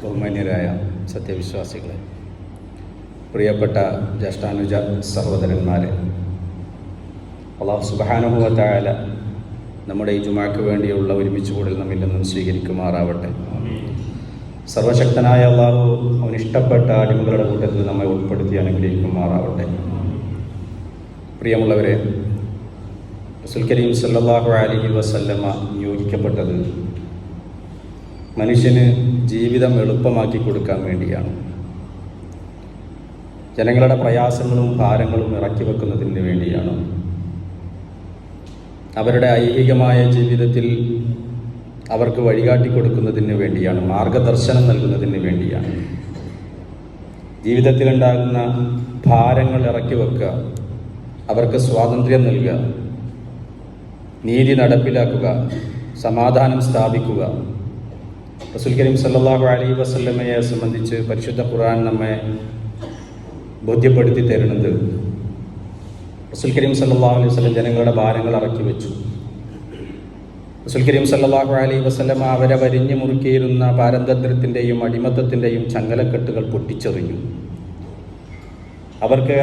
ബഹുമാന്യരായ സത്യവിശ്വാസികളെ, പ്രിയപ്പെട്ട ജ്യേഷ്ഠാനുജ സഹോദരന്മാരെ, അല്ലാഹു സുബ്ഹാനഹു വ തആല നമ്മുടെ ഈ ജുമാക്ക് വേണ്ടിയുള്ള ഒരുമിച്ച് കൂടൽ നമ്മിൽ നിന്നും സ്വീകരിക്കുമാറാവട്ടെ. സർവശക്തനായ അല്ലാഹു അവനിഷ്ടപ്പെട്ട അടിമകളുടെ കൂട്ടത്തിൽ നമ്മെ ഉൾപ്പെടുത്തി അനുഗ്രഹിക്കുമാറാവട്ടെ. പ്രിയമുള്ളവരെ, റസൂൽ കരീം സല്ലല്ലാഹു അലൈഹി വസല്ലമ നിയോഗിക്കപ്പെട്ടത് മനുഷ്യന് ജീവിതം എളുപ്പമാക്കി കൊടുക്കാൻ വേണ്ടിയാണ്. ജനങ്ങളുടെ പ്രയാസങ്ങളും ഭാരങ്ങളും ഇറക്കി വെക്കുന്നതിന് വേണ്ടിയാണ്. അവരുടെ ഐഹികമായ ജീവിതത്തിൽ അവർക്ക് വഴികാട്ടി കൊടുക്കുന്നതിന് വേണ്ടിയാണ്. മാർഗദർശനം നൽകുന്നതിന് വേണ്ടിയാണ്. ജീവിതത്തിലുണ്ടാകുന്ന ഭാരങ്ങൾ ഇറക്കി വെക്കുക, അവർക്ക് സ്വാതന്ത്ര്യം നൽകുക, നീതി നടപ്പിലാക്കുക, സമാധാനം സ്ഥാപിക്കുക. റസൂൽ കരീം സല്ലല്ലാഹു അലൈഹി വസല്ലമയെ സംബന്ധിച്ച് പരിശുദ്ധ ഖുർആൻ നമ്മെ ബോധ്യപ്പെടുത്തി തരുന്നത്, റസൂൽ കരീം സല്ലല്ലാഹു അലൈഹി വസല്ലം ജനങ്ങളുടെ ഭാരങ്ങൾ ഇറക്കി വെച്ചു. റസൂൽ കരീം സല്ലല്ലാഹു അലൈഹി വസല്ലം അവരെ വരിഞ്ഞു മുറുക്കിയിരുന്ന പാരതന്ത്ര്യത്തിൻ്റെയും അടിമത്തത്തിൻ്റെയും ചങ്ങലക്കെട്ടുകൾ പൊട്ടിച്ചെറിഞ്ഞു. അവർക്ക്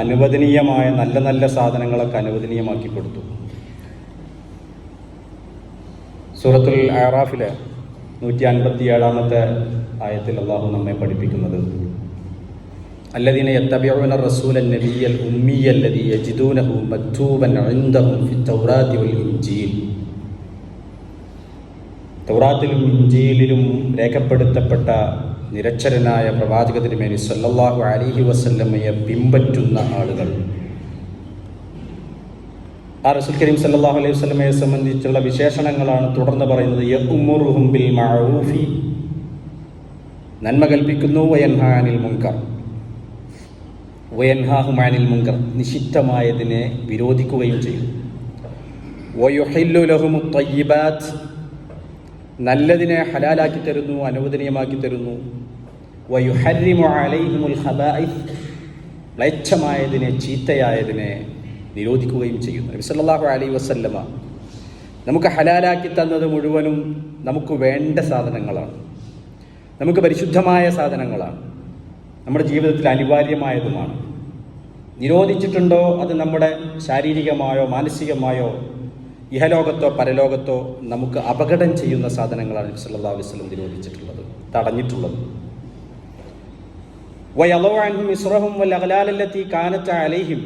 അനുവദനീയമായ നല്ല നല്ല സാധനങ്ങളൊക്കെ അനുവദനീയമാക്കി കൊടുത്തു. സൂറത്തുൽ അറാഫിലെ 157-ാമത്തെ ആയത്തിൽ അല്ലാഹു നമ്മെ പഠിപ്പിക്കുന്നത്, അല്ലദീന യത്തബിഊന റസൂലൻ നബിയ്യൽ ഉമ്മിയ്യല്ലദീ യജിദൂനഹു മക്തൂബൻ ഇൻദഹും ഫിത്തൗറാത്തി വൽ ഇൻജീൽ. തൗറാത്തിലും ഇൻജീലിലും രേഖപ്പെടുത്തപ്പെട്ട നിരക്ഷരനായ പ്രവാചക തിരുമേനി സല്ലല്ലാഹു അലൈഹി വസല്ലമയെ പിൻപറ്റുന്ന ആളുകൾ. ആ റസൂൽ കരീം സല്ലല്ലാഹു അലൈഹി വസല്ലമയെ സംബന്ധിച്ചുള്ള വിശേഷണങ്ങളാണ് തുടർന്ന് പറയുന്നത്. യഅ്മുറുഹും ബിൽ മഅറൂഫി, നന്മ കൽപ്പിക്കുന്നു, വയൻഹാ അനിൽ മുൻകർ, വയൻഹാഹും അനിൽ മുൻകർ, നിഷിദ്ധമായതിനെ വിരോധിക്കുകയും ചെയ്യും. വയുഹില്ലു ലഹുമുത് തയ്യിബാത്ത്, നല്ലതിനെ ഹലാലാക്കി തരുന്നു, അനുവദനീയമാക്കി തരുന്നു. വയുഹർരിമു അലൈഹിമുൽ ഖബായിസ്, മ്ലേച്ഛമായതിനെ, ചീത്തയായതിനെ നിരോധിക്കുകയും ചെയ്യുന്നു. നബി സല്ലല്ലാഹു അലൈഹി വസല്ലമ നമുക്ക് ഹലാലാക്കി തന്നത് മുഴുവനും നമുക്ക് വേണ്ട സാധനങ്ങളാണ്, നമുക്ക് പരിശുദ്ധമായ സാധനങ്ങളാണ്, നമ്മുടെ ജീവിതത്തിൽ അനിവാര്യമായതുമാണ്. നിരോധിച്ചിട്ടുണ്ടോ അത് നമ്മുടെ ശാരീരികമായോ മാനസികമായോ ഇഹലോകത്തോ പരലോകത്തോ നമുക്ക് അപകടം ചെയ്യുന്ന സാധനങ്ങളാണ് നബി സല്ലല്ലാഹു അലൈഹി വസല്ലം നിരോധിച്ചിട്ടുള്ളത്, തടഞ്ഞിട്ടുള്ളത്. വയളഉ അൻഹും ഇസ്റഹും വൽ അഗ്ലാലല്ലതി കാനത് അലൈഹിം,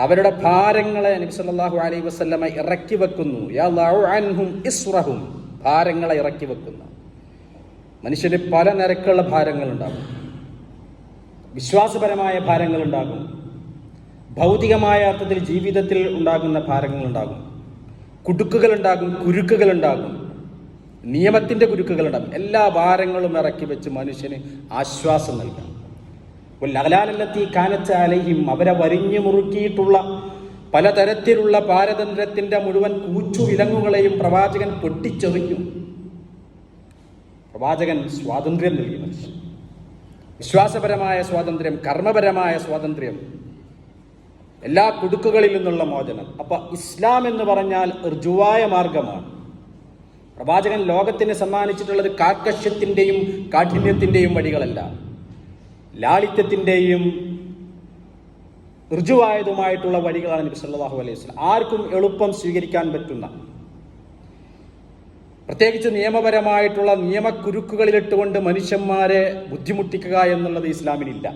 അവരുടെ ഭാരങ്ങളെ നബി സല്ലല്ലാഹു അലൈഹി വസല്ലമ ഇറക്കി വെക്കുന്നു. യളഉ അൻഹും ഇസ്റഹും, ഭാരങ്ങളെ ഇറക്കി വെക്കുന്നു. മനുഷ്യന് പല നിരക്കുള്ള ഭാരങ്ങളുണ്ടാകും. വിശ്വാസപരമായ ഭാരങ്ങളുണ്ടാകും, ഭൗതികമായ അർത്ഥത്തിൽ ജീവിതത്തിൽ ഉണ്ടാകുന്ന ഭാരങ്ങളുണ്ടാകും, കുടുക്കുകളുണ്ടാകും, കുരുക്കുകളുണ്ടാകും, നിയമത്തിൻ്റെ കുരുക്കുകളുണ്ടാകും. എല്ലാ ഭാരങ്ങളും ഇറക്കി വെച്ച് മനുഷ്യന് ആശ്വാസം നൽകാം. അഗ്ലാലല്ലത്തി കാനത്ത് അലൈഹിം, അവരെ വരിഞ്ഞു മുറുക്കിയിട്ടുള്ള പലതരത്തിലുള്ള പാരതന്ത്ര്യത്തിൻ്റെ മുഴുവൻ കൂച്ചുവിലങ്ങുകളെയും പ്രവാചകൻ പൊട്ടിച്ചെറിഞ്ഞു. പ്രവാചകൻ സ്വാതന്ത്ര്യം നൽകി മനുഷ്യൻ. വിശ്വാസപരമായ സ്വാതന്ത്ര്യം, കർമ്മപരമായ സ്വാതന്ത്ര്യം, എല്ലാ കുടുക്കുകളിൽ നിന്നുള്ള മോചനം. അപ്പൊ ഇസ്ലാം എന്ന് പറഞ്ഞാൽ ഋജുവായ മാർഗമാണ്. പ്രവാചകൻ ലോകത്തിന് സമ്മാനിച്ചിട്ടുള്ളത് കാർക്കശ്യത്തിൻ്റെയും കാഠിന്യത്തിൻ്റെയും വഴികളല്ല, ലാളിത്യത്തിൻ്റെയും ഋജുവായതുമായിട്ടുള്ള വഴികളാണ് നബി സല്ലല്ലാഹു അലൈഹി വസല്ലം. ആർക്കും എളുപ്പം സ്വീകരിക്കാൻ പറ്റുന്ന, പ്രത്യേകിച്ച് നിയമപരമായിട്ടുള്ള നിയമക്കുരുക്കുകളിലിട്ടുകൊണ്ട് മനുഷ്യന്മാരെ ബുദ്ധിമുട്ടിക്കുക എന്നുള്ളത് ഇസ്ലാമിനില്ല.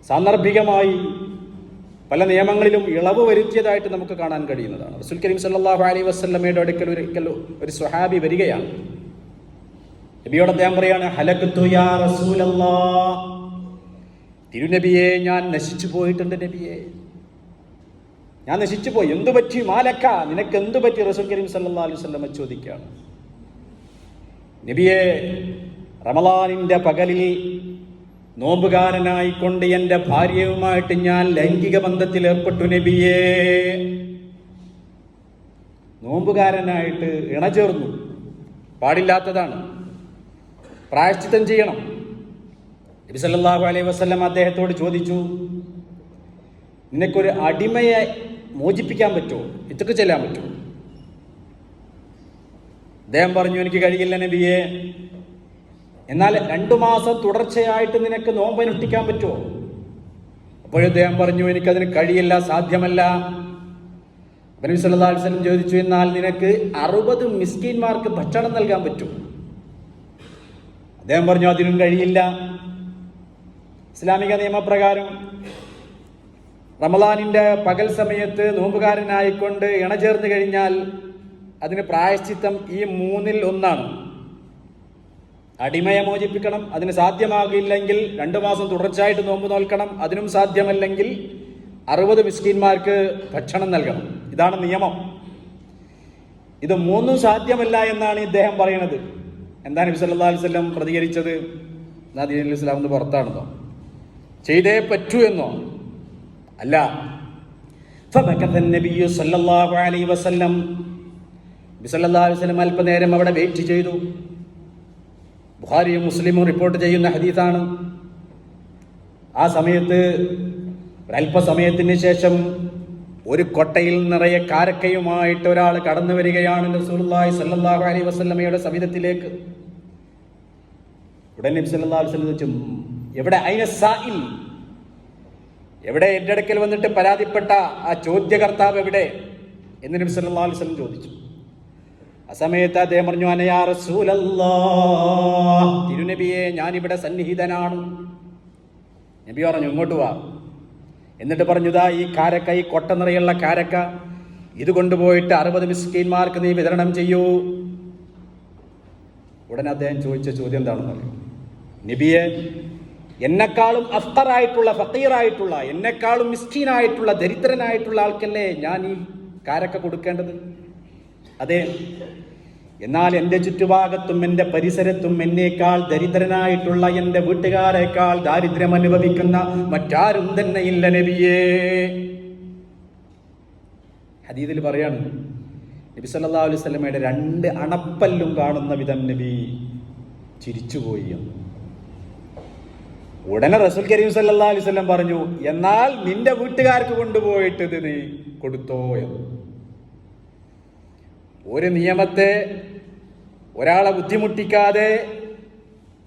സാന്ദർഭികമായി പല നിയമങ്ങളിലും ഇളവ് വരുത്തിയതായിട്ട് നമുക്ക് കാണാൻ കഴിയുന്നതാണ്. റസൂൽ കരീം സല്ലല്ലാഹു അലൈഹി വസല്ലമയുടെ അടുക്കൽ ഒരു സ്വഹാബി വരികയാണ്. നബിയോട് അദ്ദേഹം പറയാണ്, ഹലക്തു യാ റസൂലല്ലാഹ്, തിരുനബിയെ ഞാൻ നശിച്ചു പോയിട്ടുണ്ട് നബിയെ, ഞാൻ നശിച്ചു പോയി. എന്തു പറ്റി? മാലക്ക, നിനക്ക് എന്തു പറ്റി? റസൂൽ കരീം സല്ലല്ലാഹു അലൈഹി വസല്ലം ചോദിക്കുകയാണ്. നബിയെ, റമളാനിന്റെ പകലിൽ നോമ്പുകാരനായിക്കൊണ്ട് എൻ്റെ ഭാര്യയുമായിട്ട് ഞാൻ ലൈംഗിക ബന്ധത്തിൽ ഏർപ്പെട്ടു നബിയെ. നോമ്പുകാരനായിട്ട് ഇണചേർന്നു, പാടില്ലാത്തതാണ്, പ്രായശ്ചിത്തം ചെയ്യണം. നബി സല്ലല്ലാഹു അലൈഹി വസല്ലം അദ്ദേഹത്തോട് ചോദിച്ചു, നിനക്കൊരു അടിമയെ മോചിപ്പിക്കാൻ പറ്റുമോ? ഇതൊക്കെ ചെല്ലാൻ പറ്റുമോ? അദ്ദേഹം പറഞ്ഞു, എനിക്ക് കഴിയില്ല നബിയെ. എന്നാൽ 2 മാസം തുടർച്ചയായിട്ട് നിനക്ക് നോമ്പനുഷ്ഠിക്കാൻ പറ്റുമോ? അപ്പോഴും അദ്ദേഹം പറഞ്ഞു, എനിക്കതിന് കഴിയില്ല, സാധ്യമല്ല. നബി സല്ലല്ലാഹു അലൈഹി വസല്ലം ചോദിച്ചു, എന്നാൽ നിനക്ക് 60 മിസ്കീന്മാർക്ക് ഭക്ഷണം നൽകാൻ പറ്റും? അദ്ദേഹം പറഞ്ഞു, അതിനും കഴിയില്ല. ഇസ്ലാമിക നിയമപ്രകാരം റമദാനിന്റെ പകൽ സമയത്ത് നോമ്പുകാരനായിക്കൊണ്ട് ഇണചേർന്ന് കഴിഞ്ഞാൽ അതിന് പ്രായശ്ചിത്തം ഈ 3-ൽ 1 അടിമയെ മോചിപ്പിക്കണം. അതിന് സാധ്യമാകില്ലെങ്കിൽ 2 മാസം തുടർച്ചയായിട്ട് നോമ്പ് നോൽക്കണം. അതിനും സാധ്യമല്ലെങ്കിൽ 60 മിസ്കീന്മാർക്ക് ഭക്ഷണം നൽകണം. ഇതാണ് നിയമം. ഇത് 3 സാധ്യമല്ല എന്നാണ് ഇദ്ദേഹം പറയുന്നത്. എന്താ നബി സല്ലല്ലാഹു അലൈഹി വസല്ലം പ്രതികരിച്ചത്? എന്നാ ദീനുൽ ഇസ്ലാം എന്ന് പുറത്താണെന്നോ, ചെയ്തേ പറ്റൂ എന്നോ? അല്ല. നബി സല്ലല്ലാഹു അലൈഹി വസല്ലം അല്പനേരം അവിടെ വെയിറ്റ് ചെയ്തു. ബുഖാരിയും മുസ്ലിമും റിപ്പോർട്ട് ചെയ്യുന്ന ഹദീസാണ്. ആ സമയത്ത് ഒരല്പസമയത്തിന് ശേഷം ഒരു കൊട്ടയിൽ നിറയെ കാരക്കയുമായിട്ട് ഒരാൾ കടന്നു വരികയാണ് റസൂലുള്ളാഹി സ്വല്ലല്ലാഹു അലൈഹി വസല്ലമയുടെ സവിധത്തിലേക്ക്. ഉടനെ നബി സല്ലല്ലാഹു അലൈഹി വസല്ലം ചോദിച്ചു, എവിടെ ഐന സാഇൽ? എവിടെ എൻ്റെ അടുക്കൽ വന്നിട്ട് പരാതിപ്പെട്ട ആ ചോദ്യകർത്താവ് എവിടെ എന്ന് നബി സല്ലല്ലാഹു അലൈഹി വസല്ലം ചോദിച്ചു. ആ സമയത്ത് അദ്ദേഹം പറഞ്ഞു, അനയാ റസൂലല്ലാഹ്, തിരുനബിയെ ഞാനിവിടെ സന്നിഹിതനാണ്. നബി പറഞ്ഞു, ഇങ്ങോട്ട് വാ. എന്നിട്ട് പറഞ്ഞു, ദാ ഈ കാരക്ക, ഈ കൊട്ട നിറയുള്ള കാരക്ക, ഇത് കൊണ്ടുപോയിട്ട് 60 മിസ്കീന്മാർക്ക് നീ വിതരണം ചെയ്യൂ. ഉടനെ അദ്ദേഹം ചോദിച്ച ചോദ്യം എന്താണെന്ന് അറിയോ? നബിയെ, എന്നെക്കാളും അഫ്ഖറായിട്ടുള്ള, ഫഖീറായിട്ടുള്ള, എന്നെക്കാളും മിസ്കീനായിട്ടുള്ള, ദരിദ്രനായിട്ടുള്ള ആൾക്കല്ലേ ഞാൻ ഈ കാരക്ക കൊടുക്കേണ്ടത്? അതെ. എന്നാൽ എൻ്റെ ചുറ്റുഭാഗത്തും എൻ്റെ പരിസരത്തും എന്നേക്കാൾ ദരിദ്രനായിട്ടുള്ള, എൻ്റെ വീട്ടുകാരേക്കാൾ ദാരിദ്ര്യം അനുഭവിക്കുന്ന മറ്റാരും തന്നെ ഇല്ല നബിയേ. ഹദീസിൽ പറയാണ്, നബി സല്ലല്ലാഹു അലൈഹി വസല്ലമയുടെ 2 അണപ്പല്ലും കാണുന്ന വിധം നബി ചിരിച്ചുപോയി. ഉടനെ റസൂൽ കരീം സല്ലല്ലാഹു അലൈഹി വസല്ലം പറഞ്ഞു, എന്നാൽ നിന്റെ വീട്ടുകാർക്ക് കൊണ്ടുപോയിട്ട് ഇത് നീ കൊടുത്തോ എന്ന്. ഒരു നിയമത്തെ ഒരാളെ ബുദ്ധിമുട്ടിക്കാതെ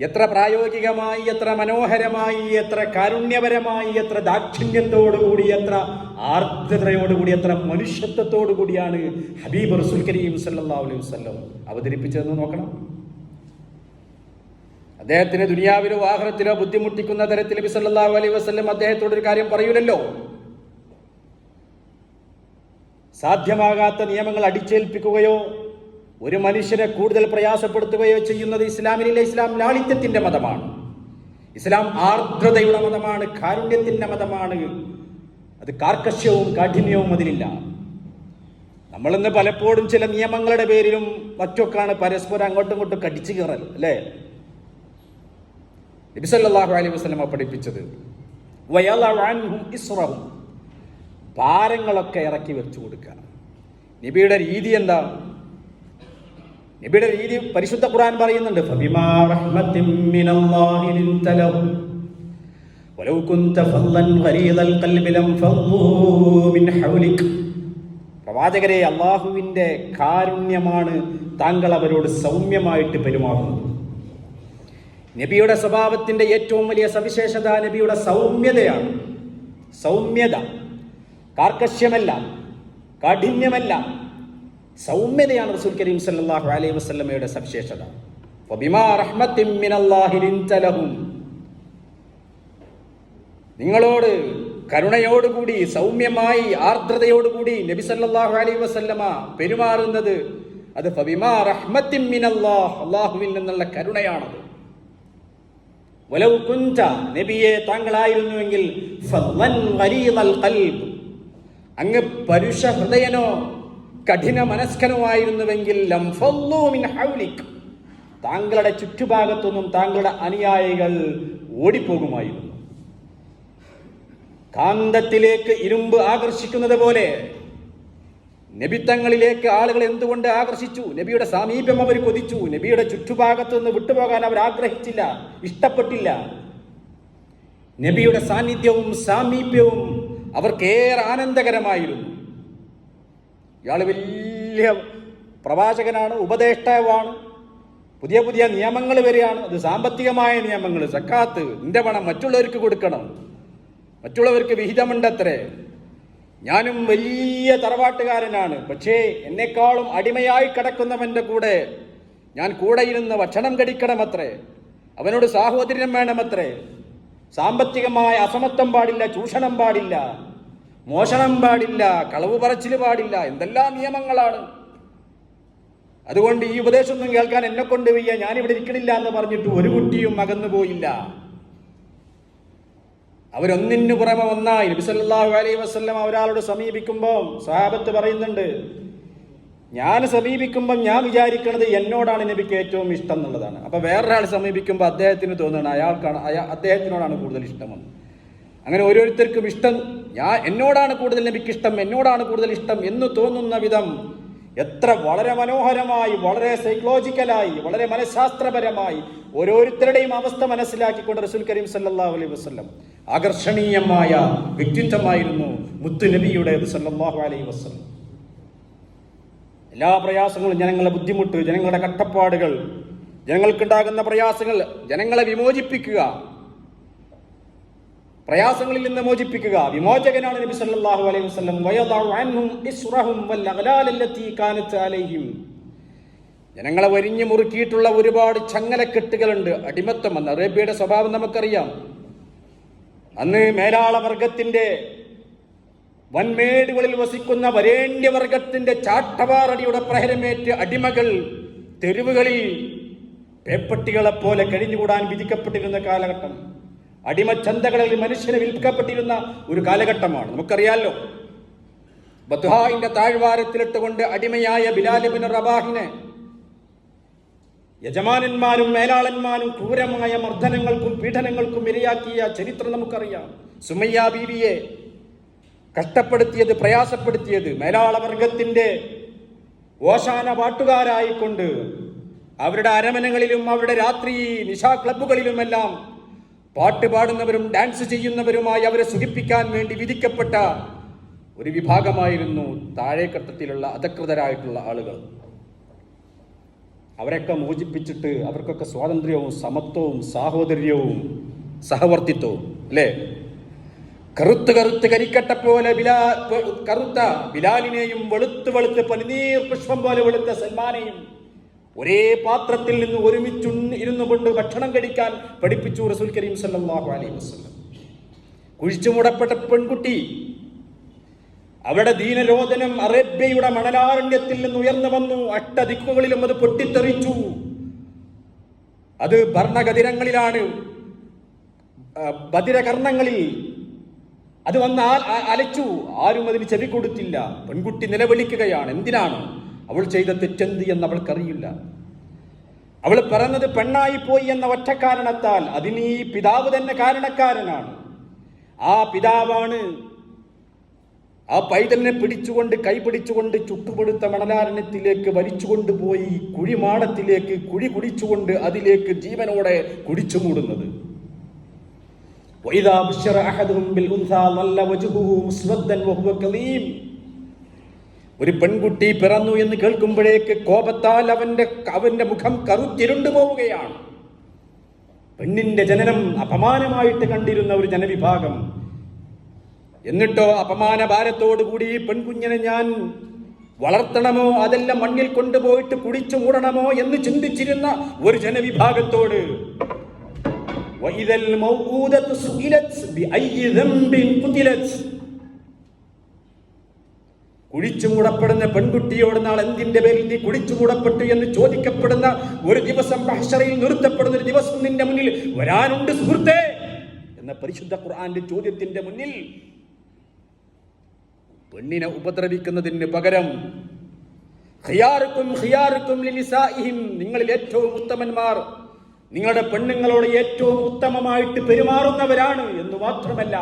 എത്ര പ്രായോഗികമായി, എത്ര മനോഹരമായി, എത്ര കാരുണ്യപരമായി, എത്ര ദാക്ഷിണ്യത്തോടുകൂടി, എത്ര ആർദ്രതയോടുകൂടി, എത്ര മനുഷ്യത്വത്തോടുകൂടിയാണ് ഹബീബ് റസൂൽ കരീം സല്ലല്ലാഹു അലൈഹി വസല്ലം അവതരിപ്പിച്ചതെന്ന് നോക്കണം. അദ്ദേഹത്തിന് ദുനിയാവിലോ ആഖിറത്തിലോ ബുദ്ധിമുട്ടിക്കുന്ന തരത്തിൽ നബി സല്ലല്ലാഹു അലൈഹി വസല്ലം അദ്ദേഹത്തോടൊരു കാര്യം പറയൂലല്ലോ. സാധ്യമാകാത്ത നിയമങ്ങൾ അടിച്ചേൽപ്പിക്കുകയോ ഒരു മനുഷ്യനെ കൂടുതൽ പ്രയാസപ്പെടുത്തുകയോ ചെയ്യുന്നത് ഇസ്ലാമിലില്ല. ഇസ്ലാം ലാളിത്യത്തിന്റെ മതമാണ്. ഇസ്ലാം ആർദ്രതയുടെ മതമാണ്, കാരുണ്യത്തിന്റെ മതമാണ്. അത് കാർക്കശ്യവും കാഠിന്യവും അതിലില്ല. നമ്മളിന്ന് പലപ്പോഴും ചില നിയമങ്ങളുടെ പേരിലും മറ്റൊക്കെയാണ് പരസ്പരം അങ്ങോട്ടും ഇങ്ങോട്ടും കടിച്ചു കയറൽ, അല്ലേ? നബി സല്ലല്ലാഹു അലൈഹി വസല്ലം പഠിപ്പിച്ചത് ഭാരങ്ങളൊക്കെ ഇറക്കി വെച്ചു കൊടുക്കുക. നബിയുടെ രീതി എന്താ? നബിയുടെ രീതി പരിശുദ്ധ ഖുർആൻ പറയുന്നുണ്ട്, ഫബിമാ റഹ്മത്തിൻ മിനല്ലാഹി ലിൻത ലഹും വലൗ കുൻത ഫല്ലൻ ഗലീദൽ ഖൽബി ലം ഫളൂ മിൻ ഹൗലിക്. പ്രവാചകരെ, അല്ലാഹുവിന്റെ കാരുണ്യമാണ് താങ്കൾ അവരോട് സൗമ്യമായിട്ട് പെരുമാറുന്നത്. നബിയുടെ സ്വഭാവത്തിന്റെ ഏറ്റവും വലിയ സവിശേഷത നബിയുടെ സൗമ്യതയാണ്. സൗമ്യത, കാർക്കശ്യമല്ല, കാഠിന്യമല്ല, സൗമ്യതയാണ് റസൂൽ കരീം സല്ലല്ലാഹു അലൈഹി വസല്ലമയുടെ സവിശേഷത. വബിമാ റഹ്മത്തിൻ മിനല്ലാഹി ലിൻത ലഹും, നിങ്ങളോട് കരുണയോടുകൂടി, സൗമ്യമായി, ആർദ്രതയോടുകൂടി നബി സല്ലല്ലാഹു അലൈഹി വസല്ലമ പെരുമാറുന്നത് അത് ഫബിമാ റഹ്മത്തിൻ മിനല്ലാഹ്, അല്ലാഹുവിൽ നിന്നുള്ള കരുണയാണത്. വലൗ കുൻത, നബിയെ താങ്കളായിരുന്നുവെങ്കിൽ ഫളൻ ഗലീദൽ ഖൽബ്, അങ്ങ് പരുഷ ഹൃദയനോ കഠിന മനസ്കനോ ആയിരുന്നുവെങ്കിൽ ലം ഫളൂ മിൻ ഹൗലിക്, താങ്കളുടെ ചുറ്റുഭാഗത്തുനിന്നും താങ്കളുടെ അനുയായികൾ ഓടിപ്പോകുമായിരുന്നു. കാന്തത്തിലേക്ക് ഇരുമ്പ് ആകർഷിക്കുന്നത് പോലെ നബിത്തങ്ങളിലേക്ക് ആളുകൾ എന്തുകൊണ്ട് ആകർഷിച്ചു? നബിയുടെ സാമീപ്യം അവർ കൊതിച്ചു. നബിയുടെ ചുറ്റുഭാഗത്തു നിന്ന് വിട്ടുപോകാൻ അവർ ആഗ്രഹിച്ചില്ല, ഇഷ്ടപ്പെട്ടില്ല. നബിയുടെ സാന്നിധ്യവും സാമീപ്യവും അവർക്കേറെ ആനന്ദകരമായിരുന്നു. ഇയാൾ വലിയ പ്രവാചകനാണ്, ഉപദേഷ്ടാവാണ്. പുതിയ പുതിയ നിയമങ്ങൾ വരികയാണ്. അത് സാമ്പത്തികമായ നിയമങ്ങൾ. സക്കാത്ത്, നിന്റെ പണം മറ്റുള്ളവർക്ക് കൊടുക്കണം, മറ്റുള്ളവർക്ക് വിഹിതമുണ്ടത്രേ. ഞാനും വലിയ തറവാട്ടുകാരനാണ്, പക്ഷേ എന്നെക്കാളും അടിമയായി കിടക്കുന്നവൻ്റെ കൂടെ ഞാൻ കൂടെ ഇരുന്ന് ഭക്ഷണം കഴിക്കണമത്രേ, അവനോട് സാഹോദര്യം വേണമത്രേ. സാമ്പത്തികമായ അസമത്വം പാടില്ല, ചൂഷണം പാടില്ല, മോഷണം പാടില്ല, കളവ് പറച്ചിൽ പാടില്ല. എന്തെല്ലാം നിയമങ്ങളാണ്. അതുകൊണ്ട് ഈ ഉപദേശമൊന്നും കേൾക്കാൻ എന്നെ കൊണ്ട് വയ്യ, ഞാനിവിടെ ഇരിക്കണില്ല എന്ന് പറഞ്ഞിട്ട് ഒരു കുട്ടിയും അകന്നു പോയില്ല. അവരൊന്നിനു പുറമെ ഒന്നായി. നബി സല്ലല്ലാഹു അലൈഹി വസല്ലം ഒരാളോട് സമീപിക്കുമ്പോൾ സ്വഹാബത്ത് പറയുന്നുണ്ട്, ഞാൻ സമീപിക്കുമ്പം ഞാൻ വിചാരിക്കുന്നത് എന്നോടാണ് നബിക്ക് ഏറ്റവും ഇഷ്ടം എന്നുള്ളതാണ്. അപ്പൊ വേറൊരാൾ സമീപിക്കുമ്പോൾ അദ്ദേഹത്തിന് തോന്നുകയാണ് അദ്ദേഹത്തിനോടാണ് കൂടുതൽ ഇഷ്ടമെന്ന്. അങ്ങനെ ഓരോരുത്തർക്കും ഇഷ്ടം, എന്നോടാണ് കൂടുതൽ നബിക്ക് ഇഷ്ടം, എന്നോടാണ് കൂടുതൽ ഇഷ്ടം എന്ന് തോന്നുന്ന വിധം എത്ര വളരെ മനോഹരമായി, വളരെ സൈക്കോളജിക്കലായി, വളരെ മനഃശാസ്ത്രപരമായി ഓരോരുത്തരുടെയും അവസ്ഥ മനസ്സിലാക്കിക്കൊണ്ട് റസൂൽ കരീം സല്ലല്ലാഹു അലൈഹി വസല്ലം ആകർഷണീയമായ വ്യക്തിത്വമായിരുന്നു മുത്തു നബിയുടേത് സല്ലല്ലാഹു അലൈഹി വസല്ലം. എല്ലാ പ്രയാസങ്ങളും, ജനങ്ങളുടെ ബുദ്ധിമുട്ട്, ജനങ്ങളുടെ കഷ്ടപ്പാടുകൾ, ജനങ്ങൾക്കുണ്ടാകുന്ന പ്രയാസങ്ങൾ, ജനങ്ങളെ വിമോചിപ്പിക്കുക, പ്രയാസങ്ങളിൽ നിന്ന് മോചിപ്പിക്കുക. വിമോചകനാണ് നബി സല്ലല്ലാഹു അലൈഹി വസല്ലം. വയദഉ അൻഹും ഇസ്റഹും വൽ അഗ്ലാലല്ലതി കാനത് അലൈഹിം. ജനങ്ങളെ വരിഞ്ഞു മുറുക്കിയിട്ടുള്ള ഒരുപാട് ചങ്ങലക്കെട്ടുകളുണ്ട്. അടിമത്തം എന്ന അറേബ്യയുടെ സ്വഭാവം നമുക്കറിയാം. അന്ന് മേലാളവർഗത്തിന്റെ വൻമേടുകളിൽ വസിക്കുന്ന വരേണ്യവർഗത്തിന്റെ ചാട്ടവാറടിയുടെ പ്രഹരമേറ്റ് അടിമകൾ തെരുവുകളിൽ പേപ്പട്ടികളെപ്പോലെ കഴിഞ്ഞുകൂടാൻ വിധിക്കപ്പെട്ടിരുന്ന കാലഘട്ടം. അടിമച്ചന്തകളിൽ മനുഷ്യനെ വിൽക്കപ്പെട്ടിരുന്ന ഒരു കാലഘട്ടമാണ്. നമുക്കറിയാലോ, ബത്ഹായിന്റെ താഴ്വാരത്തിലിട്ടുകൊണ്ട് അടിമയായ ബിലാൽ ഇബ്നു റബാഹിനെ യജമാനന്മാരും മേലാളന്മാരും ക്രൂരമായ മർദ്ദനങ്ങൾക്കും പീഡനങ്ങൾക്കും ഇരയാക്കിയ ചരിത്രം നമുക്കറിയാം. സുമയ്യ ബീവിയെ കഷ്ടപ്പെടുത്തിയത്, പ്രയാസപ്പെടുത്തിയത് മേലാളവർഗത്തിന്റെ ഓശാന പാട്ടുകാരായിക്കൊണ്ട് അവരുടെ അരമനകളിലും അവരുടെ രാത്രി നിശാ ക്ലബ്ബുകളിലുമെല്ലാം പാട്ട് പാടുന്നവരും ഡാൻസ് ചെയ്യുന്നവരുമായി അവരെ സുഖിപ്പിക്കാൻ വേണ്ടി വിധിക്കപ്പെട്ട ഒരു വിഭാഗമായിരുന്നു താഴേക്കട്ടത്തിലുള്ള അധകൃതരായിട്ടുള്ള ആളുകൾ. അവരെയൊക്കെ മോചിപ്പിച്ചിട്ട് അവർക്കൊക്കെ സ്വാതന്ത്ര്യവും സമത്വവും സാഹോദര്യവും സഹവർത്തിത്വവും, അല്ലേ? കറുത്ത് കരിക്കട്ട പോലെ കറുത്ത ബിലാലിനെയും വെളുത്ത് പനിനീർ പുഷ്പം പോലെ വെളുത്ത സൽമാനെയും ഒരേ പാത്രത്തിൽ നിന്ന് ഒരുമിച്ച് ഇരുന്നു കൊണ്ട് ഭക്ഷണം കഴിക്കാൻ പഠിപ്പിച്ചു റസൂൽ കരീം സല്ലല്ലാഹു അലൈഹി വസല്ലം. കുഴിച്ചുമൂടപ്പെട്ട പെൺകുട്ടി, അവരുടെ ദീനരോധനം അറേബ്യയുടെ മണലാരണ്യത്തിൽ നിന്ന് ഉയർന്നു വന്നു. അഷ്ടദിക്കുകളിലും അത് പൊട്ടിത്തെറിച്ചു. അത് ഭരണഗതിരങ്ങളിലാണ്, ബദിരകർണങ്ങളിൽ അത് വന്ന് അലച്ചു. ആരും അതിന് ചെവി കൊടുത്തില്ല. പെൺകുട്ടി നിലവിളിക്കുകയാണ്. എന്തിനാണ്? അവൾ ചെയ്ത തെറ്റെന്ത് എന്ന് അവൾക്കറിയില്ല. അവൾ പറഞ്ഞത് പെണ്ണായി പോയി എന്ന ഒറ്റ കാരണത്താൽ അതിന് ഈ പിതാവ് തന്നെ കാരണക്കാരനാണ്. ആ പിതാവാണ് ആ പൈതലിനെ പിടിച്ചുകൊണ്ട് കൈപിടിച്ചുകൊണ്ട് ചുട്ടുപൊടുത്ത മണലാരണ്യത്തിലേക്ക് വലിച്ചുകൊണ്ടുപോയി കുഴിമാടത്തിലേക്ക് കുഴി കുടിച്ചുകൊണ്ട് അതിലേക്ക് ജീവനോടെ കുടിച്ചു മൂടുന്നത്. ഒരു പെൺകുട്ടി പിറന്നു എന്ന് കേൾക്കുമ്പോഴേക്ക് കോപത്താൽ അവന്റെ മുഖം കറുത്തിരുണ്ടു പോവുകയാണ്. പെണ്ണിന്റെ ജനനം അപമാനമായിട്ട് കണ്ടിരുന്ന ഒരു ജനവിഭാഗം. എന്നിട്ടോ അപമാന ഭാരത്തോടുകൂടി ഈ പെൺകുഞ്ഞിനെ ഞാൻ വളർത്തണമോ അതെല്ലാം മണ്ണിൽ കൊണ്ടുപോയിട്ട് കുടിച്ചു മൂടണമോ എന്ന് ചിന്തിച്ചിരുന്ന ഒരു ജനവിഭാഗത്തോട് കുഴിച്ചു മൂടപ്പെടുന്ന പെൺകുട്ടിയോട് നാളെ എന്തിന്റെ പേരിൽ നീ കുഴിച്ചു മൂടപ്പെട്ടു എന്ന് ചോദിക്കപ്പെടുന്ന ഒരു ദിവസം മഹ്ശറിൽ നിർത്തപ്പെടുന്ന ഒരു ദിവസം നിന്റെ മുന്നിൽ വരാനുണ്ട് സുഹൃത്തേ എന്ന പരിശുദ്ധ ഖുർആന്റെ ചോദ്യത്തിന്റെ മുന്നിൽ പെണ്ണിനെ ഉപദ്രവിക്കുന്നതിന് പകരം നിങ്ങളിൽ ഏറ്റവും ഉത്തമന്മാർ നിങ്ങളുടെ പെണ്ണുങ്ങളോട് ഏറ്റവും ഉത്തമമായിട്ട് പെരുമാറുന്നവരാണ് എന്ന് മാത്രമല്ല,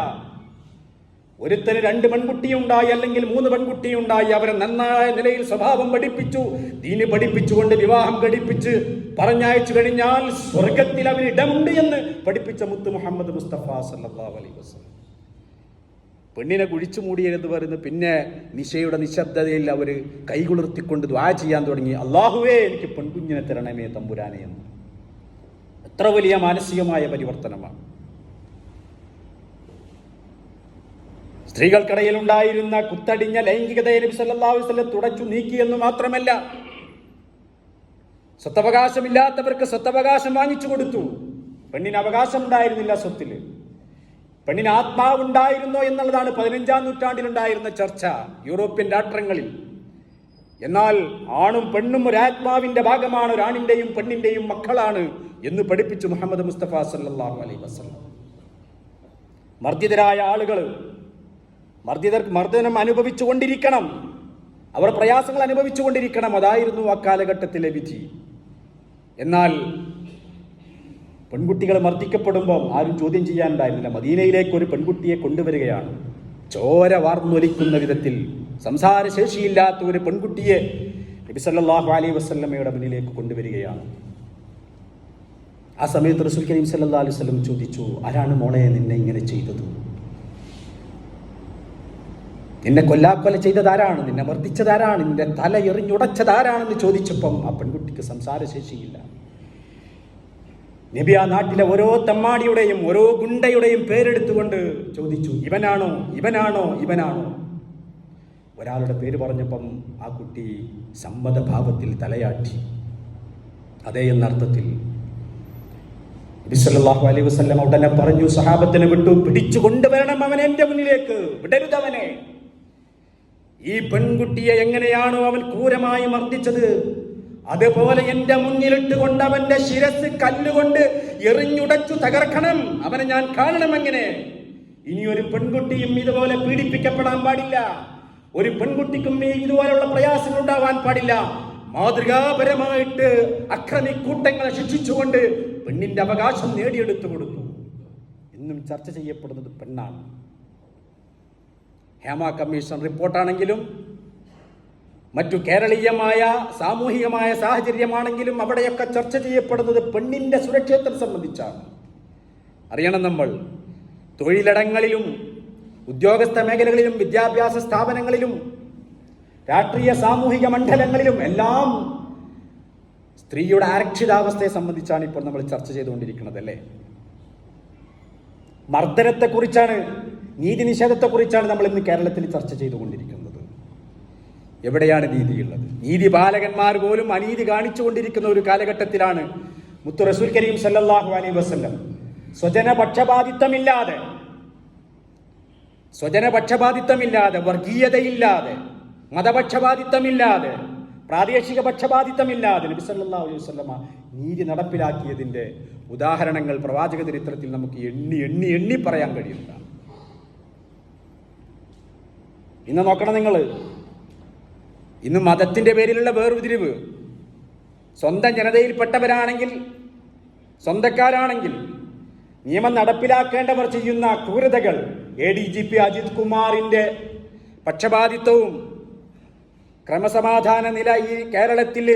ഒരുത്തന് 2 പെൺകുട്ടിയുണ്ടായി അല്ലെങ്കിൽ 3 പെൺകുട്ടിയുണ്ടായി അവരെ നന്നായ നിലയിൽ സ്വഭാവം പഠിപ്പിച്ചു, ദീന് പഠിപ്പിച്ചുകൊണ്ട് വിവാഹം കഴിപ്പിച്ച് പറഞ്ഞയച്ചു കഴിഞ്ഞാൽ സ്വർഗത്തിൽ അവന് ഇടമുണ്ട് എന്ന് പഠിപ്പിച്ച മുത്ത് മുഹമ്മദ് മുസ്തഫ സല്ലല്ലാഹു അലൈഹി വസല്ലം. പെണ്ണിനെ കുഴിച്ചു മൂടിയെന്ന് പറയുന്നത്. പിന്നെ നിശയുടെ നിശബ്ദതയിൽ അവർ കൈകുളിർത്തിക്കൊണ്ട് ദ്വാ ചെയ്യാൻ തുടങ്ങി, അല്ലാഹുവേ എനിക്ക് പെൺകുഞ്ഞിനെ തരണമേ തമ്പുരാനെ എന്ന്. എത്ര വലിയ മാനസികമായ പരിവർത്തനമാണ്. സ്ത്രീകൾക്കിടയിൽ ഉണ്ടായിരുന്ന കുത്തടിഞ്ഞ ലൈംഗികതയെ നബി സല്ലല്ലാഹു അലൈഹി വസല്ലം തുടച്ചു നീക്കിയെന്ന് മാത്രമല്ല, സ്വത്തവകാശമില്ലാത്തവർക്ക് സ്വത്തവകാശം വാങ്ങിച്ചു കൊടുത്തു. പെണ്ണിന് അവകാശം ഉണ്ടായിരുന്നില്ല സ്വത്തിൽ. പെണ്ണിന് ആത്മാവുണ്ടായിരുന്നോ എന്നുള്ളതാണ് 15-ാം നൂറ്റാണ്ടിലുണ്ടായിരുന്ന ചർച്ച യൂറോപ്യൻ രാഷ്ട്രങ്ങളിൽ. എന്നാൽ ആണും പെണ്ണും ഒരാത്മാവിന്റെ ഭാഗമാണ്, ഒരാണിന്റെയും പെണ്ണിന്റെയും മക്കളാണ് എന്ന് പഠിപ്പിച്ചു മുഹമ്മദ് മുസ്തഫ സല്ലല്ലാഹു അലൈഹി വസല്ലം. മർദ്ദിതരായ ആളുകൾ മർദ്ദനം അനുഭവിച്ചു കൊണ്ടിരിക്കണം, അവർ പ്രയാസങ്ങൾ അനുഭവിച്ചു കൊണ്ടിരിക്കണം. അതായിരുന്നു ആ കാലഘട്ടത്തിലെ വിധി. എന്നാൽ പെൺകുട്ടികൾ മർദ്ദിക്കപ്പെടുമ്പോൾ ആരും ചോദ്യം ചെയ്യാനുണ്ടായിരുന്നില്ല. മദീനയിലേക്ക് ഒരു പെൺകുട്ടിയെ കൊണ്ടുവരികയാണ്. ചോര വാർന്നൊലിക്കുന്ന വിധത്തിൽ സംസാരശേഷിയില്ലാത്ത ഒരു പെൺകുട്ടിയെ നബി സല്ലല്ലാഹു അലൈഹി വസല്ലമയുടെ മുന്നിലേക്ക് കൊണ്ടുവരികയാണ്. ആ സമയത്ത് റസൂൽ കരീം സല്ലല്ലാഹു അലൈഹി വസല്ലം ചോദിച്ചു, ആരാണ് മോളെ നിന്നെ ഇങ്ങനെ ചെയ്തത്? നിന്നെ കൊല്ലാക്കൊല ചെയ്തതാരാണ്? നിന്നെ മർദ്ദിച്ചതാരാണ്? നിന്റെ തല എറിഞ്ഞുടച്ചതാരാണെന്ന് ചോദിച്ചപ്പം ആ പെൺകുട്ടിക്ക് സംസാരശേഷിയില്ല. നബി ആ നാട്ടിലെ ഓരോ തമ്മാടിയുടെയും ഓരോ ഗുണ്ടയുടെയും പേരെടുത്തുകൊണ്ട് ചോദിച്ചു, ഇവനാണോ ഇവനാണോ ഇവനാണോ? ഒരാളുടെ പേര് പറഞ്ഞപ്പം ആ കുട്ടി സമ്മതഭാവത്തിൽ തലയാട്ടി. അതേ എന്നർത്ഥത്തിൽ നബി സല്ലല്ലാഹു അലൈഹി വസല്ലം ഉടനെ പറഞ്ഞു, സഹാബത്തിനെ വിട്ടു, പിടിച്ചു കൊണ്ടുവരണം അവൻ എന്റെ മുന്നിലേക്ക്, വിടരുതവനെ. ഈ പെൺകുട്ടിയെ എങ്ങനെയാണോ അവൻ ക്രൂരമായി മർദ്ദിച്ചത്, അതുപോലെ എന്റെ മുന്നിലിട്ട് കൊണ്ട് അവന്റെ ശിരസ് കല്ലുകൊണ്ട് എറിഞ്ഞുടച്ചു തകർക്കണം. അവനെ ഞാൻ കാണണം. എങ്ങനെ? ഇനി ഒരു പെൺകുട്ടിയും ഇതുപോലെ പീഡിപ്പിക്കപ്പെടാൻ പാടില്ല. ഒരു പെൺകുട്ടിക്കും ഇതുപോലുള്ള പ്രയാസങ്ങൾ ഉണ്ടാവാൻ പാടില്ല. മാതൃകാപരമായിട്ട് അക്രമിക്കൂട്ടങ്ങളെ ശിക്ഷിച്ചുകൊണ്ട് പെണ്ണിന്റെ അവകാശം നേടിയെടുത്തു കൊടുത്തു. ഇന്നും ചർച്ച ചെയ്യപ്പെടുന്നത് പെണ്ണാണ്. ഹേമ കമ്മീഷൻ റിപ്പോർട്ടാണെങ്കിലും മറ്റു കേരളീയമായ സാമൂഹികമായ സാഹചര്യമാണെങ്കിലും അവിടെയൊക്കെ ചർച്ച ചെയ്യപ്പെടുന്നത് പെണ്ണിന്റെ സുരക്ഷത്തെ സംബന്ധിച്ചാണ്. അറിയണം, നമ്മൾ തൊഴിലിടങ്ങളിലും ഉദ്യോഗസ്ഥ മേഖലകളിലും വിദ്യാഭ്യാസ സ്ഥാപനങ്ങളിലും രാഷ്ട്രീയ സാമൂഹിക മണ്ഡലങ്ങളിലും എല്ലാം സ്ത്രീയുടെ അരക്ഷിതാവസ്ഥയെ സംബന്ധിച്ചാണ് ഇപ്പോൾ നമ്മൾ ചർച്ച ചെയ്തുകൊണ്ടിരിക്കുന്നത്, അല്ലേ? മർദ്ദനത്തെക്കുറിച്ചാണ്, നീതി നിഷേധത്തെക്കുറിച്ചാണ് നമ്മൾ ഇന്ന് കേരളത്തിൽ ചർച്ച ചെയ്തുകൊണ്ടിരിക്കുന്നത്. എവിടെയാണ് നീതിയുള്ളത്? നീതിപാലകന്മാർ പോലും അനീതി കാണിച്ചുകൊണ്ടിരിക്കുന്ന ഒരു കാലഘട്ടത്തിലാണ് മുത്തു റസൂൽ കരീം സല്ലല്ലാഹു അലൈഹി വസല്ലം സ്വജനപക്ഷപാതിത്വമില്ലാതെ, വർഗീയതയില്ലാതെ, മതപക്ഷപാതിത്വമില്ലാതെ, പ്രാദേശിക പക്ഷപാതിത്വമില്ലാതെ നബി സല്ലല്ലാഹു അലൈഹി വസല്ലമ നീതി നടപ്പിലാക്കിയതിന്റെ ഉദാഹരണങ്ങൾ പ്രവാചക ചരിത്രത്തിൽ നമുക്ക് എണ്ണി എണ്ണി എണ്ണി പറയാൻ കഴിയുന്നതാണ്. ഇന്ന് നോക്കണം നിങ്ങൾ, ഇന്ന് മതത്തിന്റെ പേരിലുള്ള വേർതിരിവ്, സ്വന്തം ജനതയിൽപ്പെട്ടവരാണെങ്കിൽ, സ്വന്തക്കാരാണെങ്കിൽ നിയമം നടപ്പിലാക്കേണ്ടവർ ചെയ്യുന്ന ക്രൂരതകൾ, ADGP അജിത് കുമാറിന്റെ പക്ഷപാതിത്വവും ക്രമസമാധാന നില ഈ കേരളത്തിൽ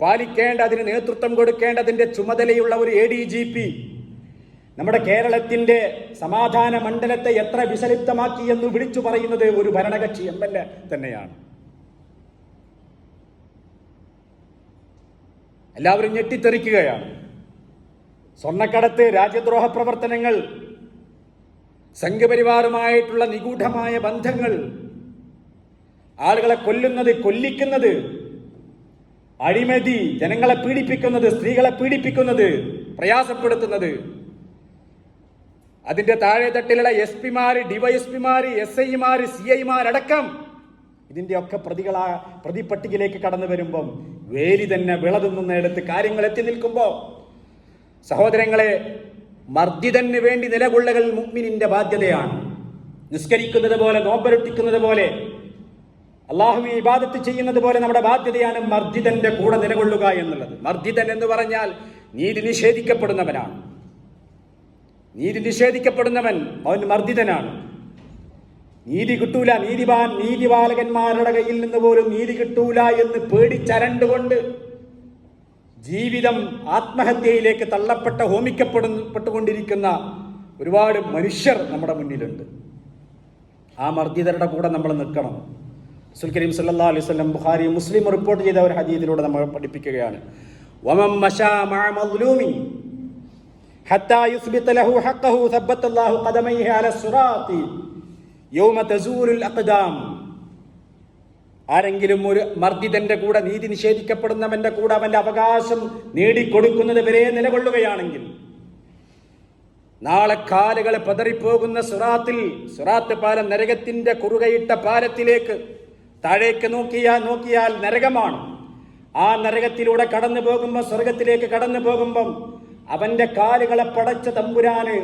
പാലിക്കേണ്ട, അതിന് നേതൃത്വം കൊടുക്കേണ്ടതിന്റെ ചുമതലയുള്ള ഒരു ADGP നമ്മുടെ കേരളത്തിന്റെ സമാധാന മണ്ഡലത്തെ എത്ര വിഷലിപ്തമാക്കി എന്ന് വിളിച്ചു പറയുന്നത് ഒരു ഭരണകക്ഷി MLA തന്നെയാണ്. എല്ലാവരും ഞെട്ടിത്തെറിക്കുകയാണ്. സ്വർണ്ണക്കടത്ത്, രാജ്യദ്രോഹ പ്രവർത്തനങ്ങൾ, സംഘപരിവാറുമായിട്ടുള്ള നിഗൂഢമായ ബന്ധങ്ങൾ, ആളുകളെ കൊല്ലുന്നത്, കൊല്ലിക്കുന്നത്, അഴിമതി, ജനങ്ങളെ പീഡിപ്പിക്കുന്നത്, സ്ത്രീകളെ പീഡിപ്പിക്കുന്നത്, പ്രയാസപ്പെടുത്തുന്നത്, അതിന്റെ താഴെ തട്ടിലുള്ള SP-മാര്, DYSP-മാര്, SI-മാര്, CI-മാരടക്കം ഇതിന്റെ ഒക്കെ പ്രതിപട്ടികയിലേക്ക് കടന്നു വരുമ്പം വേലി തന്നെ വിളതുന്നിടത്ത് കാര്യങ്ങൾ എത്തി നിൽക്കുമ്പോൾ, സഹോദരങ്ങളെ, മർദ്ദിതന് വേണ്ടി നിലകൊള്ളൽ മുഅ്മിനിന്റെ ബാധ്യതയാണ്. നിസ്കരിക്കുന്നത് പോലെ, നോമ്പനുഷ്ഠിക്കുന്നത് പോലെ, അല്ലാഹുവിനെ ഇബാദത്ത് ചെയ്യുന്നത് പോലെ നമ്മുടെ ബാധ്യതയാണ് മർദ്ദിതന്റെ കൂടെ നിലകൊള്ളുക എന്നുള്ളത്. മർദ്ദിതൻ എന്ന് പറഞ്ഞാൽ നീതി നിഷേധിക്കപ്പെടുന്നവനാണ്. നീതി നിഷേധിക്കപ്പെടുന്നവൻ അവൻ മർദ്ദിതനാണ്. നീതി കിട്ടൂല, നീതിപാലകന്മാരുടെ കയ്യിൽ നിന്ന് പോലും നീതി കിട്ടൂല എന്ന് പേടിച്ചരണ്ടുകൊണ്ട് ജീവിതം ആത്മഹത്യയിലേക്ക് ഹോമിക്കപ്പെട്ടുകൊണ്ടിരിക്കുന്ന ഒരുപാട് മനുഷ്യർ നമ്മുടെ മുന്നിലുണ്ട്. ആ മർദ്ദിതരുടെ കൂടെ നമ്മൾ നിൽക്കണം. റസൂൽ കരീം സല്ലല്ലാഹു അലൈഹി വസല്ലം ബുഖാരി മുസ്ലിം റിപ്പോർട്ട് ചെയ്ത ഒരു ഹദീസിലൂടെ നമ്മൾ പഠിപ്പിക്കുകയാണ്, വമൻ മശാ മഅ മദ്ലൂമി ഹത്താ യുസ്ബിത ലഹു ഹഖഹു സബ്ബത്തല്ലാഹു ഖദമൈഹി അല സിറാത്തി യൗമ തസൂലുൽ അഖ്ദാം. ആരെങ്കിലും ഒരു മർദ്ദിതന്റെ കൂടെ, നീതി നിഷേധിക്കപ്പെടുന്നവന്റെ കൂടെ അവന്റെ അവകാശം നേടിക്കൊടുക്കുന്നത് വരെ നിലകൊള്ളുകയാണെങ്കിൽ നാളെ കാലുകൾ പതറിപ്പോകുന്ന സിറാത്ത് പാലം, നരകത്തിന്റെ കുറുകയിട്ട പാലത്തിലേക്ക് താഴേക്ക് നോക്കിയാൽ നരകമാണ്. ആ നരകത്തിലൂടെ കടന്നു പോകുമ്പോൾ, സ്വർഗത്തിലേക്ക് കടന്നു പോകുമ്പം അവന്റെ കാലുകളെ പടച്ച തമ്പുരാന്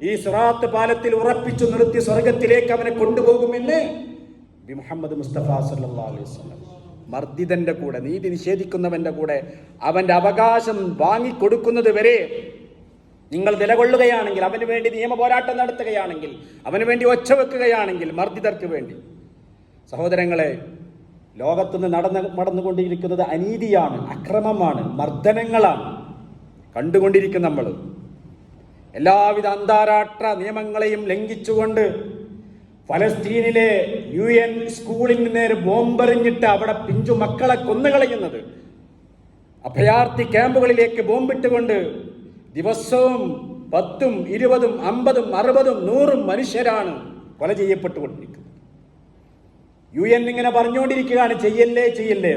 ഈ സിറാത്ത് പാലത്തിൽ ഉറപ്പിച്ചു നിർത്തി സ്വർഗത്തിലേക്ക് അവനെ കൊണ്ടുപോകുമെന്ന് മുഹമ്മദ് മുസ്തഫ സല്ലല്ലാഹു അലൈഹി വസല്ലം. മർദ്ദിതന്റെ കൂടെ, നീതി നിഷേധിക്കുന്നവന്റെ കൂടെ അവന്റെ അവകാശം വാങ്ങിക്കൊടുക്കുന്നത് വരെ നിങ്ങൾ നിലകൊള്ളുകയാണെങ്കിൽ, അവന് വേണ്ടി നിയമ പോരാട്ടം നടത്തുകയാണെങ്കിൽ, അവന് വേണ്ടി ഒച്ച വെക്കുകയാണെങ്കിൽ, മർദ്ദിതർക്ക് വേണ്ടി. സഹോദരങ്ങളെ, ലോകത്തുനിന്ന് നടന്നുകൊണ്ടിരിക്കുന്നത് അനീതിയാണ്, അക്രമമാണ്, മർദ്ദനങ്ങളാണ് കണ്ടുകൊണ്ടിരിക്കും. നമ്മൾ എല്ലാവിധ അന്താരാഷ്ട്ര നിയമങ്ങളെയും ലംഘിച്ചുകൊണ്ട് ഫലസ്തീനിലെ UN സ്കൂളിന് നേരെ ബോംബെറിഞ്ഞിട്ട് അവിടെ പിഞ്ചു മക്കളെ കൊന്നുകളയുന്നത്, അഭയാർത്ഥി ക്യാമ്പുകളിലേക്ക് ബോംബിട്ടുകൊണ്ട് ദിവസവും 10, 20, 50, 60, 100 മനുഷ്യരാണ് കൊല ചെയ്യപ്പെട്ടുകൊണ്ടിരിക്കുന്നത്. UN ഇങ്ങനെ പറഞ്ഞുകൊണ്ടിരിക്കുകയാണ്, ചെയ്യല്ലേ ചെയ്യല്ലേ.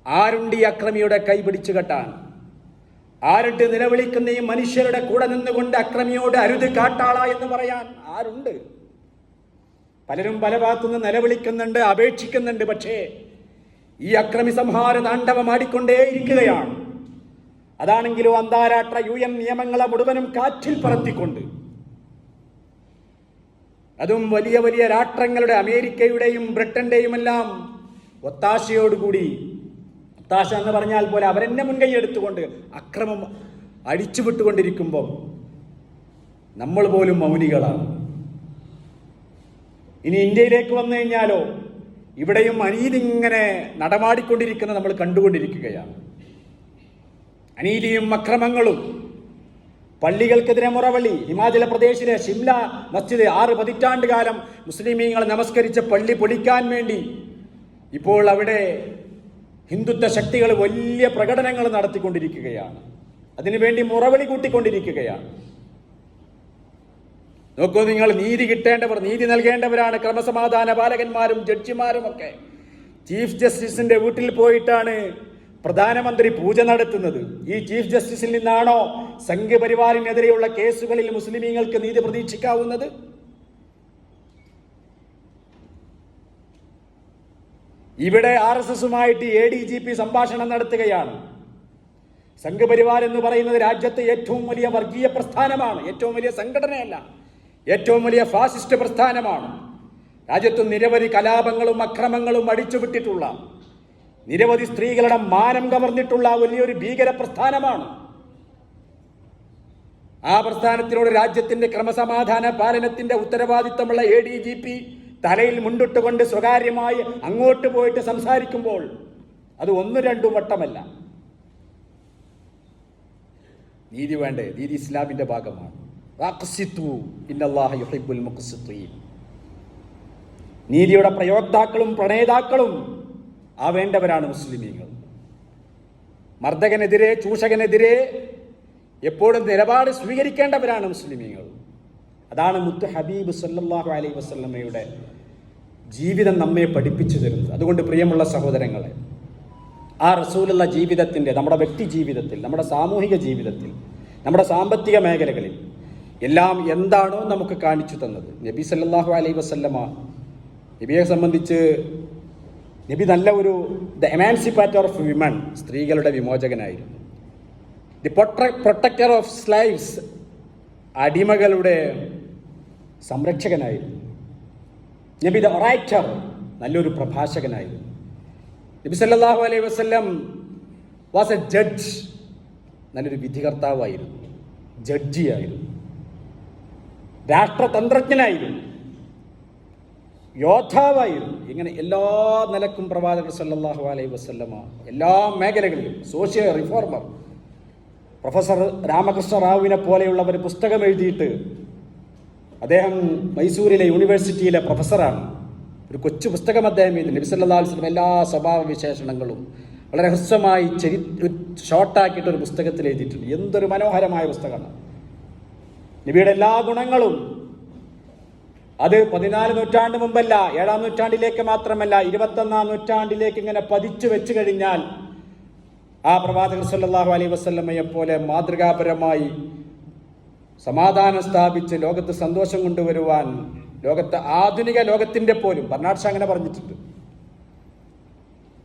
ആരുണ്ട് ഈ അക്രമിയുടെ കൈ പിടിച്ചു കെട്ടാൻ? ആരുണ്ട് നിലവിളിക്കുന്ന ഈ മനുഷ്യരുടെ കൂടെ നിന്നുകൊണ്ട് അക്രമിയോട് അരുത് കാട്ടാള എന്ന് പറയാൻ ആരുണ്ട്? പലരും പല ഭാഗത്തുനിന്ന് നിലവിളിക്കുന്നുണ്ട്, അപേക്ഷിക്കുന്നുണ്ട്. പക്ഷേ ഈ അക്രമി സംഹാര താണ്ഡവമാടിക്കൊണ്ടേയിരിക്കുകയാണ്. അതാണെങ്കിലോ അന്താരാഷ്ട്ര UN നിയമങ്ങളെ മുഴുവനും കാറ്റിൽ പറത്തിക്കൊണ്ട്, അതും വലിയ വലിയ രാഷ്ട്രങ്ങളുടെ, അമേരിക്കയുടെയും ബ്രിട്ടന്റെയും എല്ലാം ഒത്താശയോടുകൂടി, ഒത്താശ എന്ന് പറഞ്ഞാൽ പോലെ അവരെന്നെ മുൻകൈ എടുത്തുകൊണ്ട് അക്രമം അടിച്ചുവിട്ടുകൊണ്ടിരിക്കുമ്പോൾ നമ്മൾ പോലും മൗനികളാണ്. ഇനി ഇന്ത്യയിലേക്ക് വന്നു കഴിഞ്ഞാലോ ഇവിടെയും അനീതി ഇങ്ങനെ നടമാടിക്കൊണ്ടിരിക്കുന്നത് നമ്മൾ കണ്ടുകൊണ്ടിരിക്കുകയാണ്. അനീതിയും അക്രമങ്ങളും, പള്ളികൾക്കെതിരെ മുറവിളി. ഹിമാചല പ്രദേശിലെ ഷിംല മസ്ജിദ് 6 പതിറ്റാണ്ട് കാലം മുസ്ലിമീങ്ങൾ നമസ്കരിച്ച പള്ളി പൊളിക്കാൻ വേണ്ടി ഇപ്പോൾ അവിടെ ഹിന്ദുത്വ ശക്തികൾ വലിയ പ്രകടനങ്ങൾ നടത്തിക്കൊണ്ടിരിക്കുകയാണ്. അതിനുവേണ്ടി മുറവിളി കൂട്ടിക്കൊണ്ടിരിക്കുകയാണ്. നോക്കൂ നിങ്ങൾ, നീതി കിട്ടേണ്ടവർ, നീതി നൽകേണ്ടവരാണ് ക്രമസമാധാന പാലകന്മാരും ജഡ്ജിമാരും ഒക്കെ. ചീഫ് ജസ്റ്റിസിന്റെ വീട്ടിൽ പോയിട്ടാണ് പ്രധാനമന്ത്രി പൂജ നടത്തുന്നത്. ഈ ചീഫ് ജസ്റ്റിസിൽ നിന്നാണോ സംഘപരിവാറിനെതിരെയുള്ള കേസുകളിൽ മുസ്ലിമീങ്ങൾക്ക് നീതി പ്രതീക്ഷിക്കാവുന്നത്? ഇവിടെ RSSുമായിട്ട് ADGP സംഭാഷണം നടത്തുകയാണ്. സംഘപരിവാർ എന്ന് പറയുന്നത് രാജ്യത്തെ ഏറ്റവും വലിയ വർഗീയ പ്രസ്ഥാനമാണ്, ഏറ്റവും വലിയ സംഘടനയല്ല, ഏറ്റവും വലിയ ഫാസിസ്റ്റ് പ്രസ്ഥാനമാണ്. രാജ്യത്ത് നിരവധി കലാപങ്ങളും അക്രമങ്ങളും അടിച്ചുവിട്ടിട്ടുള്ള, നിരവധി സ്ത്രീകളുടെ മാനം കവർന്നിട്ടുള്ള വലിയൊരു ഭീകര പ്രസ്ഥാനമാണ്. ആ പ്രസ്ഥാനത്തിനോട് രാജ്യത്തിന്റെ ക്രമസമാധാന പാലനത്തിന്റെ ഉത്തരവാദിത്തമുള്ള ADGP തലയിൽ മുണ്ടിട്ടുകൊണ്ട് സ്വകാര്യമായി അങ്ങോട്ട് പോയിട്ട് സംസാരിക്കുമ്പോൾ അത് 1-2 വട്ടമല്ല. നീതി വേണ്ടേ? നീതി ഇസ്ലാമിന്റെ ഭാഗമാണ്. നീതിയുടെ പ്രയോക്താക്കളും പ്രണേതാക്കളും ആവേണ്ടവരാണ് മുസ്ലിമീങ്ങൾ. മർദ്ദകനെതിരെ, ചൂഷകനെതിരെ എപ്പോഴും നിലപാട് സ്വീകരിക്കേണ്ടവരാണ് മുസ്ലിമീങ്ങൾ. അതാണ് മുത്ത് ഹബീബ് സല്ലല്ലാഹു അലൈഹി വസല്ലമയുടെ ജീവിതം നമ്മെ പഠിപ്പിച്ചു തരുന്നത്. അതുകൊണ്ട് പ്രിയമുള്ള സഹോദരങ്ങളെ, ആ റസൂലുള്ള ജീവിതത്തിൻ്റെ, നമ്മുടെ വ്യക്തി ജീവിതത്തിൽ, നമ്മുടെ സാമൂഹിക ജീവിതത്തിൽ, നമ്മുടെ സാമ്പത്തിക മേഖലകളിൽ എല്ലാം എന്താണോ നമുക്ക് കാണിച്ചു തന്നത്, നബി സല്ലല്ലാഹു അലൈഹി വസല്ലമ, നബിയെ സംബന്ധിച്ച് നബി നല്ല ഒരു ദ എമാൻസിപ്പേറ്റർ ഓഫ് വിമൻ, സ്ത്രീകളുടെ വിമോചകനായിരുന്നു. ദി പ്രൊട്ടക്ടർ ഓഫ് സ്ലൈവ്സ്, അടിമകളുടെ സംരക്ഷകനായിരുന്നു. നബി ദ ഒറൈറ്റർ, നല്ലൊരു പ്രഭാഷകനായിരുന്നു. നബി സല്ലല്ലാഹു അലൈഹി വസല്ലം വാസ് എ ജഡ്ജ്, നല്ലൊരു വിധികർത്താവായിരുന്നു, ജഡ്ജിയായിരുന്നു, രാഷ്ട്രതന്ത്രജ്ഞനായിരുന്നു, യോദ്ധാവായിരുന്നു. ഇങ്ങനെ എല്ലാ നിലക്കും പ്രവാചകർ സല്ലല്ലാഹു അലൈഹി വസല്ലമ എല്ലാ മേഖലകളിലും സോഷ്യൽ റിഫോർമർ. പ്രൊഫസർ രാമകൃഷ്ണ റാവുവിനെ പോലെയുള്ളവർ പുസ്തകം എഴുതിയിട്ട് അദ്ദേഹം മൈസൂരിലെ യൂണിവേഴ്സിറ്റിയിലെ പ്രൊഫസറാണ്. ഒരു കൊച്ചു പുസ്തകം അദ്ദേഹം എഴുതി. നബി സല്ലല്ലാഹു അലൈഹി വസല്ലം എല്ലാ സ്വഭാവ വിശേഷണങ്ങളും വളരെ ഹ്രസ്വമായി ഷോർട്ടാക്കിയിട്ട് ഒരു പുസ്തകത്തിൽ എഴുതിയിട്ടുണ്ട്. എന്തൊരു മനോഹരമായ പുസ്തകമാണ്. നബിയുടെ എല്ലാ ഗുണങ്ങളും അത് 14 നൂറ്റാണ്ട് മുമ്പല്ല, 7-ാം നൂറ്റാണ്ടിലേക്ക് മാത്രമല്ല, 21-ാം നൂറ്റാണ്ടിലേക്ക് ഇങ്ങനെ പതിച്ചു വെച്ചു കഴിഞ്ഞാൽ ആ പ്രവാചകൻ സല്ലല്ലാഹു അലൈഹി വസല്ലമയെ പോലെ മാതൃകാപരമായി സമാധാനം സ്ഥാപിച്ച് ലോകത്ത് സന്തോഷം കൊണ്ടുവരുവാൻ, ലോകത്ത് ആധുനിക ലോകത്തിന്റെ പോലും ബർണാഡ് ഷാ അങ്ങനെ പറഞ്ഞിട്ടുണ്ട്.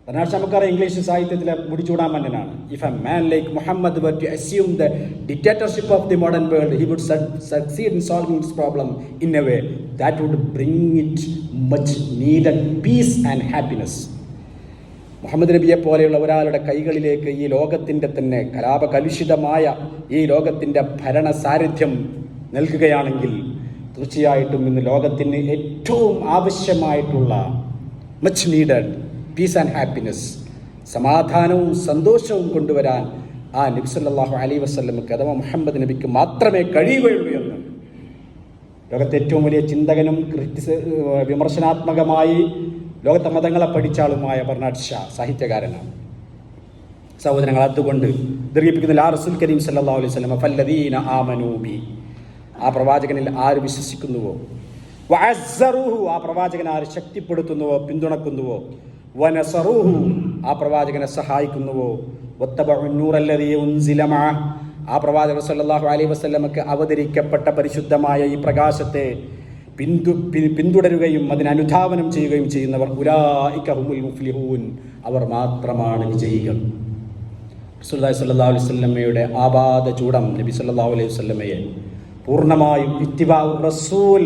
ബർണാഡ് ഷാ നമുക്കറിയാം ഇംഗ്ലീഷ് സാഹിത്യത്തിലെ മുടിചൂടാമന്നനാണ്. If a man like Muhammad were to assume the dictatorship of the modern world, he would succeed in solving this problem in a way that would bring it much needed peace and happiness. Muhammad നബിയെ പോലെയുള്ള ഒരാളുടെ കൈകളിലേക്ക് ഈ ലോകത്തിൻ്റെ തന്നെ കലാപകലുഷിതമായ ഈ ലോകത്തിൻ്റെ ഭരണ സാരഥ്യം നൽകുകയാണെങ്കിൽ തീർച്ചയായിട്ടും ഇന്ന് ലോകത്തിന് ഏറ്റവും ആവശ്യമായിട്ടുള്ള much needed piece and happiness, സമാധാനവും സന്തോഷവും കൊണ്ടുവരാൻ ആ നബി സല്ലല്ലാഹു അലൈഹി വസല്ലമക്ക് അഥവാ മുഹമ്മദ് നബിക്ക് മാത്രമേ കഴിയുകയുള്ളൂ എന്ന് ലോകത്തെ ഏറ്റവും വലിയ ചിന്തകനും വിമർശനാത്മകമായി ലോകത്തെ മതങ്ങളെ പഠിച്ച ആളുമായ ബർണാഡ് ഷാ സാഹിത്യകാരനാണ്. സഹോദരങ്ങൾ, അതുകൊണ്ട് ദീർഘിപ്പിക്കുന്നില്ല. ആ റസൂൽ കരീം സല്ലല്ലാഹു അലൈഹി വസല്ലം ഫല്ലദീന ആമനൂ ബി, ആ പ്രവാചകനിൽ ആര് വിശ്വസിക്കുന്നുവോ, വഅസ്സറൂഹു, ആ പ്രവാചകനെ ആര് ശക്തിപ്പെടുത്തുന്നുവോ പിന്തുണക്കുന്നുവോ, വനസറൂഹു, ആ പ്രവാചകനെ സഹായിക്കുന്നുവോ, വത്തബഉ നൂറല്ലദീ ഉൻസില മഅഹ്, ആ പ്രവാചകൻ സല്ലല്ലാഹു അലൈഹി വസല്ലമക്ക് അവതരിക്കപ്പെട്ട പരിശുദ്ധമായ ഈ പ്രകാശത്തെ പിന്തുടരുകയും അതിനനുധാവനം ചെയ്യുകയും ചെയ്യുന്നവർ ഉലൈക ഹുമുൽ മുഫ്ലിഹൂൻ, അവർ മാത്രമാണ് വിജയികൾ. റസൂലുള്ളാഹി സ്വല്ലല്ലാഹു അലൈഹി വസല്ലമയുടെ ആപാദ ചൂടം നബി സല്ലല്ലാഹു അലൈഹി വസല്ലമയെ പൂർണ്ണമായും ഇത്തിബാഉർ റസൂൽ,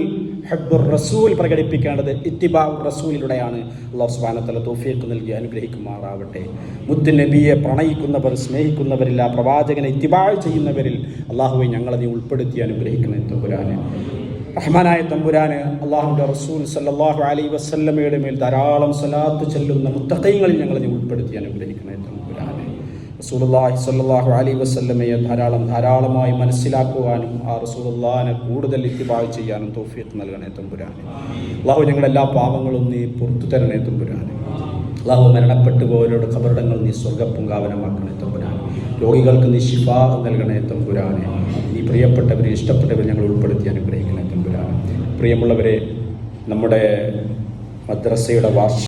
ഹബ്ബുർ റസൂൽ പ്രകടിപ്പിക്കേണ്ടത് ഇത്തിബാഉർ റസൂലിലൂടെയാണ്. അല്ലാഹു സുബ്ഹാനഹു വ തആല തൗഫീഖ് നൽകി അനുഗ്രഹിക്കുമാറാവട്ടെ. മുത്ത് നബിയെ പ്രണയിക്കുന്നവർ, സ്നേഹിക്കുന്നവരിൽ, ആ പ്രവാചകനെ ഇത്തിബാ ചെയ്യുന്നവരിൽ അല്ലാഹുവേ ഞങ്ങളെ നീ ഉൾപ്പെടുത്തി അനുഗ്രഹിക്കണേ തമ്പുരാനെ. റഹ്മാനായ തമ്പുരാന്, അല്ലാഹുവിൻ്റെ റസൂൽ സല്ലല്ലാഹു അലൈഹി വസല്ലമയുടെ മേൽ ധാരാളം സ്വലാത്ത് ചൊല്ലുന്ന മുത്തഖീങ്ങളിൽ ഞങ്ങളെ നീ ഉൾപ്പെടുത്തി അനുഗ്രഹിക്കണേ തമ്പുരാനെ. റസൂലുള്ളാഹി സ്വല്ലല്ലാഹു അലൈഹി വസല്ലമയെ ധാരാളമായി മനസ്സിലാക്കുവാനും ആ റസൂലുള്ളാഹിനെ കൂടുതൽ ഇത്തിബാ ചെയ്യാനും തൗഫീഖ് നൽകണേ തമ്പുരാനെ. അല്ലാഹു ഞങ്ങളുടെ എല്ലാ പാപങ്ങളും നീ പുറത്തു തരണേ തമ്പുരാനെ. അല്ലാഹു മരണപ്പെട്ടു പോയവരുടെ ഖബറിടങ്ങൾ നീ സ്വർഗ്ഗപൂങ്കാവനമാക്കണേ തമ്പുരാനെ. രോഗികൾക്ക് നീ ശിഫാ നൽകണേ തമ്പുരാനെ. നീ പ്രിയപ്പെട്ടവരെ, ഇഷ്ടപ്പെട്ടവരെ ഞങ്ങൾ ഉൾപ്പെടുത്തി അനുഗ്രഹിക്കണേ തമ്പുരാനെ. പ്രിയമുള്ളവരെ, നമ്മുടെ മദ്രസയുടെ വാർഷിക